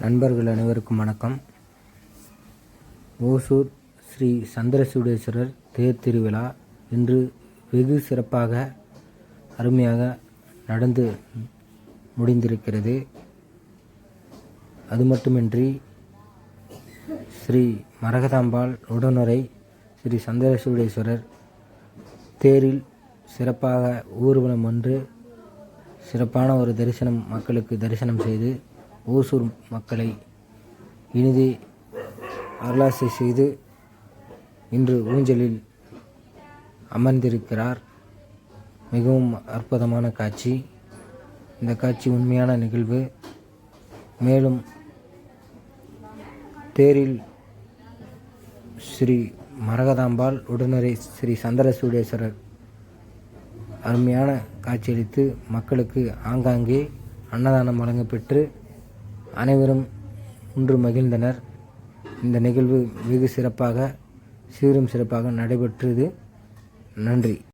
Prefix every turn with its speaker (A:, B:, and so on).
A: நண்பர்கள் அனைவருக்கும் வணக்கம். ஓசூர் ஸ்ரீ சந்திரசூடேஸ்வரர் தேர் திருவிழா இன்று வெகு சிறப்பாக அருமையாக நடந்து முடிந்திருக்கிறது. அது மட்டுமின்றி ஸ்ரீ மரகதாம்பாள் உடனுரை ஸ்ரீ சந்திரசூடேஸ்வரர் தேரில் சிறப்பாக ஊர்வலம் வந்து சிறப்பான ஒரு தரிசனம் மக்களுக்கு தரிசனம் செய்து ஓசூர் மக்களை இனிதே அருளாசை செய்து இன்று ஊஞ்சலில் அமர்ந்திருக்கிறார். மிகவும் அற்புதமான காட்சி. இந்த காட்சி உண்மையான நிகழ்வு. மேலும் தேரில் ஸ்ரீ மரகதாம்பாள் உடனுரை ஸ்ரீ சந்திரசூடேஸ்வரர் அருமையான காட்சியளித்து மக்களுக்கு ஆங்காங்கே அன்னதானம் வழங்கப்பெற்று அனைவரும் உண்டு மகிழ்ந்தனர். இந்த நிகழ்வு வெகு சிறப்பாக சீரும் சிறப்பாக நடைபெற்றது. நன்றி.